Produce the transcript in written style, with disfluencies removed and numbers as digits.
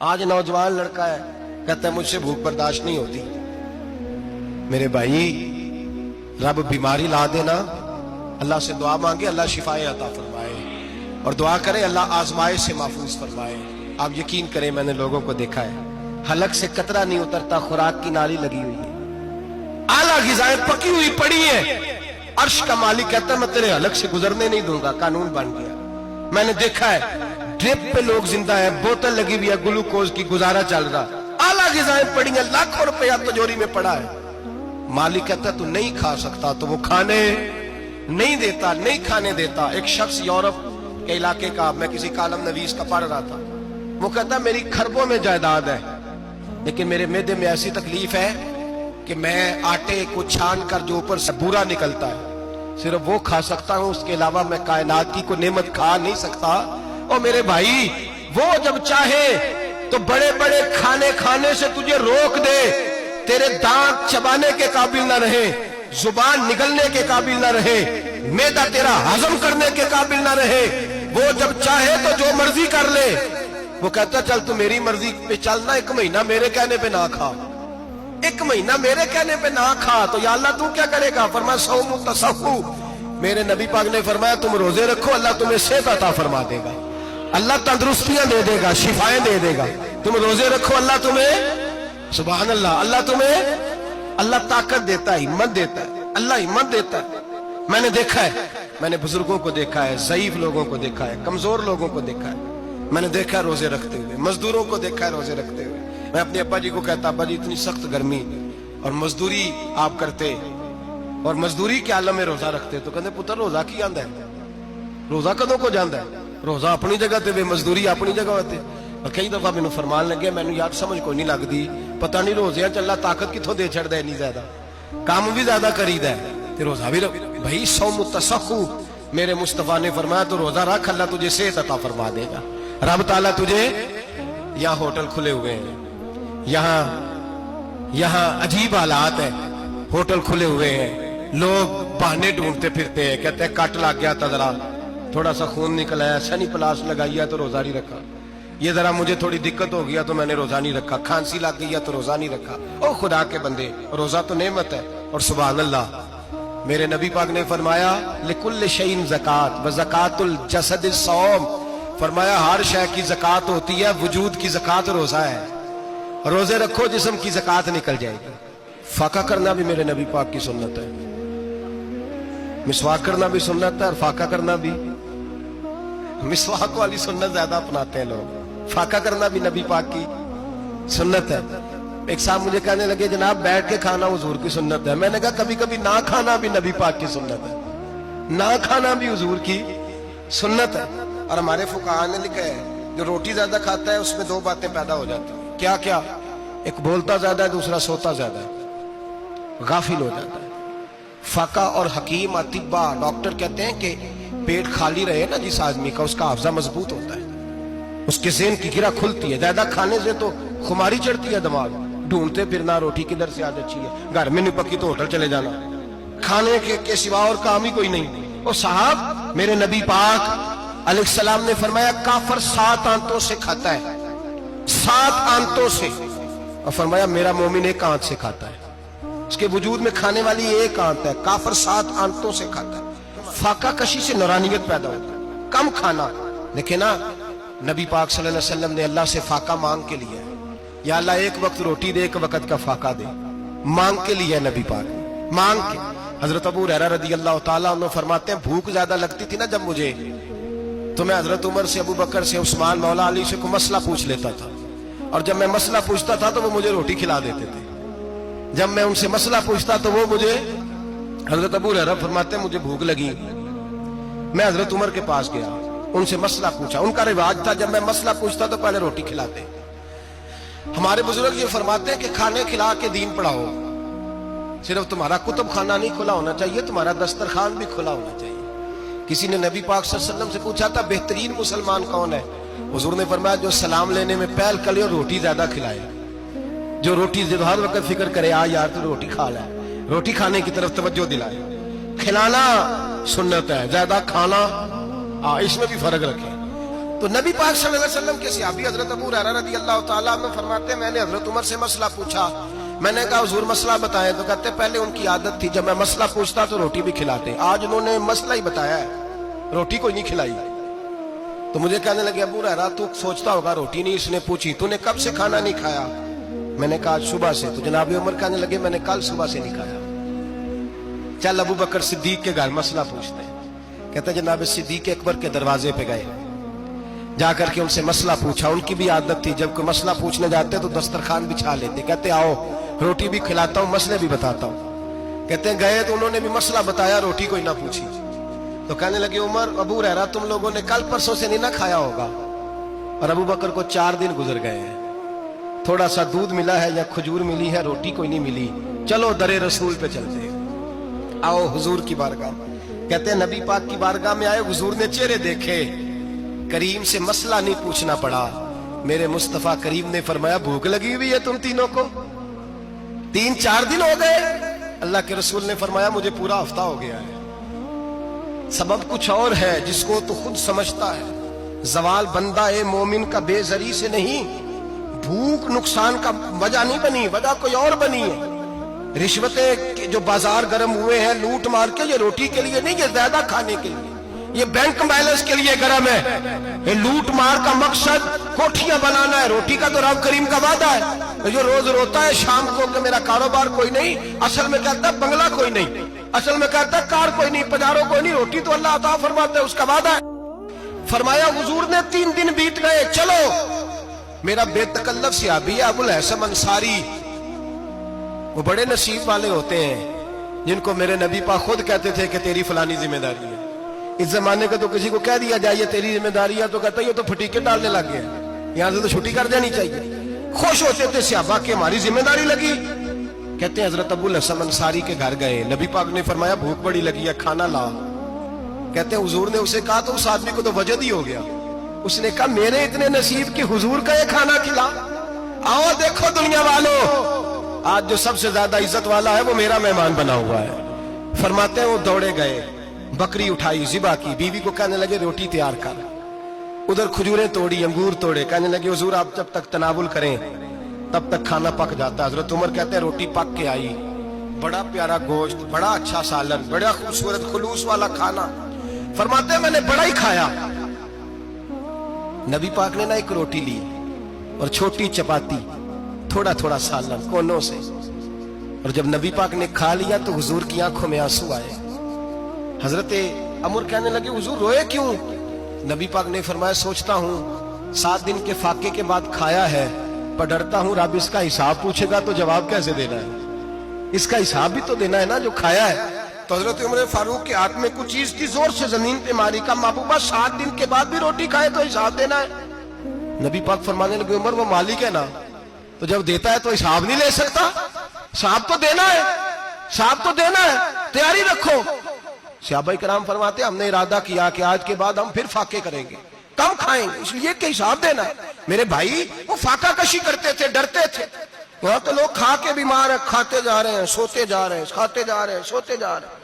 آج نوجوان لڑکا ہے کہتا ہے مجھ سے بھوک برداشت نہیں ہوتی. میرے بھائی رب بیماری لا دینا، اللہ سے دعا مانگے اللہ شفائیں عطا فرمائے، اور دعا کرے اللہ آزمائش سے محفوظ فرمائے. آپ یقین کریں میں نے لوگوں کو دیکھا ہے حلق سے قطرہ نہیں اترتا، خوراک کی نالی لگی ہوئی ہے، اعلیٰ غذائیں پکی ہوئی پڑی ہیں، عرش کا مالک کہتا ہے میں تیرے حلق سے گزرنے نہیں دوں گا. قانون بن گیا. میں نے دیکھا ہے ڈرپ پہ لوگ زندہ ہیں، بوتل لگی ہوئی ہے گلوکوز کی، گزارا چل رہا، اعلیٰ غذائیں پڑی ہیں، لاکھوں روپیہ تجوری میں پڑا ہے. مالک کہتا ہے تو نہیں کھا سکتا، تو وہ کھانے نہیں دیتا، نہیں کھانے دیتا. ایک شخص یورپ کے علاقے کا، میں کسی کالم نویس کا پڑھ رہا تھا، وہ کہتا ہے میری کھربوں میں جائیداد ہے لیکن میرے معدے میں ایسی تکلیف ہے کہ میں آٹے کو چھان کر جو اوپر سے بورا نکلتا ہے صرف وہ کھا سکتا ہوں، اس کے علاوہ میں کائنات کی کوئی نعمت کھا نہیں سکتا. اور میرے بھائی وہ جب چاہے تو بڑے بڑے کھانے کھانے سے تجھے روک دے، تیرے دانت چبانے کے قابل نہ رہے، زبان نگلنے کے قابل نہ رہے، معدہ تیرا ہضم کرنے کے قابل نہ رہے. وہ جب چاہے تو جو مرضی کر لے. وہ کہتا چل تو میری مرضی پہ چلنا، ایک مہینہ میرے کہنے پہ نہ کھا، ایک مہینہ میرے کہنے پہ نہ کھا. تو یا اللہ تو کیا کرے گا؟ فرمایا صوم تصحو. میرے نبی پاک نے فرمایا تم روزے رکھو، اللہ تمہیں صحت عطا فرما دے گا، اللہ تندرستیاں دے دے گا، شفائیں دے دے گا. تم روزے رکھو، اللہ تمہیں، سبحان اللہ، اللہ تمہیں، اللہ طاقت دیتا ہے، ہمت دیتا ہے، اللہ ہمت دیتا ہے. میں نے دیکھا ہے، میں نے بزرگوں کو دیکھا ہے، ضعیف لوگوں کو دیکھا ہے، کمزور لوگوں کو دیکھا ہے، میں نے دیکھا ہے روزے رکھتے ہوئے، مزدوروں کو دیکھا ہے روزے رکھتے ہوئے. میں اپنے ابا جی کو کہتا ابا جی اتنی سخت گرمی اور مزدوری آپ کرتے اور مزدوری کے عالم میں روزہ رکھتے، تو کہتے پتر روزہ کی آندا ہے، روزہ کدوں کو جاندا ہے، روزہ اپنی جگہ تے مزدوری اپنی جگہ ہوتے. اور کئی دفعہ مینوں فرمان لگے، مینوں یاد سمجھ کوئی نہیں لگتی، پتہ نہیں روزے چ اللہ طاقت کتھوں دے چھڑدا ہے، نہیں زیادہ کام بھی زیادہ کریدا ہے تے روزہ بھی بھائی صوم تصحو. میرے مصطفیٰ نے فرمایا تو روزہ رکھ، اللہ تجھے صحت عطا فرما دے گا. رب تعالیٰ تجھے، یہاں ہوٹل کھلے ہوئے ہیں، یہاں عجیب حالات ہیں، ہوٹل کھلے ہوئے ہیں، لوگ بہانے ڈھونڈتے پھرتے ہیں، کہتے ہیں کٹ لگ گیا تھا، ذرا تھوڑا سا خون نکل آیا، سنی پلاس لگائی ہے تو روزہ نہیں رکھا، یہ ذرا مجھے تھوڑی دقت ہو گیا تو میں نے روزہ نہیں رکھا، کھانسی لگ گئی ہے تو روزہ نہیں رکھا. او خدا کے بندے، روزہ تو نعمت ہے. اور سبحان اللہ میرے نبی پاک نے فرمایا لکل شیء زکات و زکات الجسد الصوم. فرمایا ہر شے کی زکات ہوتی ہے، وجود کی زکات روزہ ہے. روزے رکھو جسم کی زکات نکل جائے گی. فاقہ کرنا بھی میرے نبی پاک کی سنت ہے، مسواک کرنا بھی سنت ہے، اور فاقہ کرنا بھی. مسواک والی سنت زیادہ اپناتے ہیں لوگ، فاقہ کرنا بھی نبی پاک کی سنت ہے. ایک صاحب مجھے کہنے لگے جناب بیٹھ کے کھانا حضور کی سنت ہے. میں نے کہا کبھی کبھی نہ کھانا بھی نبی پاک کی سنت ہے، نہ کھانا بھی حضور کی سنت ہے. اور ہمارے فقہاء نے لکھا ہے جو روٹی زیادہ کھاتا ہے اس میں دو باتیں پیدا ہو جاتی ہیں. کیا کیا؟ ایک بولتا زیادہ ہے، دوسرا سوتا زیادہ ہے، غافل ہو جاتا ہے. فقہ اور حکیم اطباء ڈاکٹر کہتے ہیں کہ پیٹ خالی رہے نا جس آدمی کا، اس کا حافظہ مضبوط ہوتا ہے، اس کے ذہن کی گرہ کھلتی ہے. زیادہ کھانے سے تو خماری چڑھتی ہے، دماغ ڈھونڈتے پھرنا روٹی کدھر سے آج اچھی ہے، گھر میں نہیں پکی تو ہوٹل چلے جانا، کھانے کے سوا اور کام ہی کوئی نہیں. اور صاحب میرے نبی پاک علیہ السلام نے فرمایا کافر 7 آنتوں سے کھاتا ہے، 7 آنتوں سے. اور فرمایا میرا مومن 1 آنت سے کھاتا ہے، اس کے وجود میں کھانے والی 1 آنت ہے. کافر 7 آنتوں سے کھاتا ہے. فاقہ کشی سے نورانیت پیدا ہوتا ہے، کم کھانا. لیکن نا نبی پاک صلی اللہ علیہ وسلم نے اللہ سے فاقہ مانگ کے لیا، یا اللہ 1 وقت روٹی دے، 1 وقت کا فاقہ دے، مانگ کے لیا نبی پاک، مانگ کے. حضرت ابو ہریرہ رضی اللہ تعالیٰ عنہ فرماتے ہیں بھوک زیادہ لگتی تھی نا جب مجھے، تو میں حضرت عمر سے، ابو بکر سے، عثمان، مولا علی سے کوئی مسئلہ پوچھ لیتا تھا، اور جب میں مسئلہ پوچھتا تھا تو وہ مجھے روٹی کھلا دیتے تھے. جب میں ان سے مسئلہ پوچھتا تو وہ مجھے، حضرت ابو ہریرہ فرماتے ہیں مجھے بھوک لگی، میں حضرت عمر کے پاس گیا، ان سے مسئلہ پوچھا. ان کا رواج تھا جب میں مسئلہ پوچھتا تو پہلے روٹی کھلاتے. ہمارے بزرگ یہ فرماتے ہیں کہ کھانے کھلا کے دین پڑھاؤ. صرف تمہارا کتب خانہ نہیں کھلا ہونا چاہیے، تمہارا دسترخوان بھی کھلا ہونا چاہیے. کسی نے نبی پاک صلی اللہ علیہ وسلم سے پوچھا تھا بہترین مسلمان کون ہے؟ حضور نے فرمایا جو سلام لینے میں پہل کرے اور روٹی زیادہ کھلائے، جو روٹی ہر وقت فکر کرے آ یار تو روٹی کھا لے، روٹی کھانے کی طرف توجہ دلائے. کھلانا سنت ہے، زیادہ کھانا اس میں بھی فرق رکھیں. تو نبی پاک صلی اللہ علیہ وسلم کے صحابی حضرت ابو ہریرہ رضی اللہ تعالیٰ عنہ فرماتے ہیں میں نے حضرت عمر سے مسئلہ پوچھا. میں نے کہا حضور مسئلہ بتائیں. تو کہتے پہلے ان کی عادت تھی جب میں مسئلہ پوچھتا تو روٹی بھی کھلاتے. آج انہوں نے مسئلہ ہی بتایا ہے, روٹی کوئی نہیں کھلائی. تو مجھے کہنے لگے ابو ہریرہ تو سوچتا ہوگا روٹی نہیں اس نے پوچھی, تو نے کب سے کھانا نہیں کھایا؟ میں نے کہا صبح سے. تو جناب عمر کہنے لگے میں نے کل صبح سے نہیں کھایا. چل ابو بکر صدیق کے گھر مسئلہ پوچھتے ہیں. کہتے جناب صدیق اکبر کے دروازے پہ گئے, جا کر کے ان سے مسئلہ پوچھا. ان کی بھی عادت تھی جب کوئی مسئلہ پوچھنے جاتے تو دسترخوان بچھا لیتے. کہتے آؤ روٹی بھی کھلاتا ہوں مسئلے بھی بتاتا ہوں. کہتے ہیں گئے تو انہوں نے بھی مسئلہ بتایا, روٹی کوئی نہ پوچھی. تو کہنے لگے عمر ابو ہریرہ تم لوگوں نے کل پرسوں سے نہیں نہ کھایا ہوگا. اور ابو بکر کو 4 دن گزر گئے ہیں, تھوڑا سا دودھ ملا ہے یا کھجور ملی ہے, روٹی کوئی نہیں ملی. چلو در رسول پہ چلتے, آؤ حضور کی بارگاہ. کہتے ہیں نبی پاک کی بارگاہ میں آئے, حضور نے چہرے دیکھے, کریم سے مسئلہ نہیں پوچھنا پڑا. میرے مصطفیٰ کریم نے فرمایا بھوک لگی ہوئی ہے تم تینوں کو؟ 3-4 دن ہو گئے. اللہ کے رسول نے فرمایا مجھے پورا ہفتہ ہو گیا ہے. سبب کچھ اور ہے جس کو تو خود سمجھتا ہے. زوال بندہ مومن کا بے زری سے نہیں, بھوک نقصان کا وجہ نہیں بنی, وجہ کوئی اور بنی ہے. رشوتیں جو بازار گرم ہوئے ہیں لوٹ مار کے, یہ روٹی کے لیے نہیں, یہ زیادہ کھانے کے لیے, یہ بینک بیلنس کے لیے گرم ہے. یہ لوٹ مار کا مقصد کوٹھیاں بنانا ہے, روٹی کا تو رب کریم کا وعدہ ہے. جو روز روتا ہے شام کو کہ میرا کاروبار کوئی نہیں, اصل میں کہتا ہے بنگلہ کوئی نہیں, اصل میں کہتا ہے کار کوئی نہیں, پجارو کوئی نہیں, روٹی تو اللہ عطا فرماتا ہے, اس کا وعدہ ہے. فرمایا حضور نے 3 دن بیت گئے, چلو. میرا بے تکلف صحابی ابو الحسن انصاری, وہ بڑے نصیب والے ہوتے ہیں جن کو میرے نبی پاک خود کہتے تھے کہ تیری فلانی ذمہ داری ہے. اس زمانے کا تو کسی کو کہہ دیا جائے یہ تیری ذمہ داری ہے تو کہتا ہے یہ تو پھٹیکے ڈالنے لگ گیا, یہاں سے تو چھٹی کر جانی چاہیے. خوش ہوتے تھے صحابہ کہ ہماری ذمہ داری لگی. کہتے ہیں حضرت ابو الحسن انصاری کے گھر گئے, نبی پاک نے فرمایا بھوک بڑی لگی ہے کھانا لا. کہتے ہیں حضور نے اسے کہا تو اس آدمی کو تو وجد ہی ہو گیا. اس نے کہا میرے اتنے نصیب کہ حضور کا یہ کھانا کھلا. آؤ دیکھو دنیا والوں, آج جو سب سے زیادہ عزت والا ہے وہ میرا مہمان بنا ہوا ہے. فرماتے ہیں وہ دوڑے گئے, بکری اٹھائی, ذبح کی, بیوی کو کہنے لگے روٹی تیار کر. ادھر کھجوریں توڑی, انگور توڑے, کہنے لگے حضور آپ جب تک تناول کریں تب تک کھانا پک جاتا. حضرت عمر کہتے ہیں روٹی پک کے آئی, بڑا پیارا گوشت, بڑا اچھا سالن, بڑا خوبصورت خلوص والا کھانا. فرماتے ہیں میں نے بڑا ہی کھایا. نبی پاک نے نہ ایک روٹی لی اور چھوٹی چپاتی, تھوڑا تھوڑا سالن کونوں سے, اور جب نبی پاک نے کھا لیا تو حضور کی آنکھوں میں آنسو آئے. حضرت عمر کہنے لگے حضور روئے کیوں؟ نبی پاک نے فرمایا سوچتا ہوں 7 دن کے فاقے کے بعد کھایا ہے, پر ڈرتا ہوں رب اس کا حساب پوچھے گا تو جواب کیسے دینا ہے, اس کا حساب بھی تو دینا ہے نا جو کھایا ہے. تو حضرت عمر فاروق کے ہاتھ میں کچھ چیز کی, زور سے زمین پہ ماری, کا محبوبہ 7 دن کے بعد بھی روٹی کھائے تو حساب دینا ہے. نبی پاک فرمانے لگے عمر وہ مالک ہے نا, تو جب دیتا ہے تو حساب نہیں لے سکتا, حساب تو دینا ہے, حساب تو دینا ہے, تیاری رکھو. صحابہ کرام فرماتے ہم نے ارادہ کیا کہ آج کے بعد ہم پھر فاقے کریں گے, کم کھائیں گے, اس لیے کہ حساب دینا ہے. میرے بھائی وہ فاقہ کشی کرتے تھے, ڈرتے تھے. یہاں تو لوگ کھا کے بیمار ہیں, کھاتے جا رہے ہیں, سوتے جا رہے ہیں, کھاتے جا رہے ہیں, سوتے جا رہے ہیں.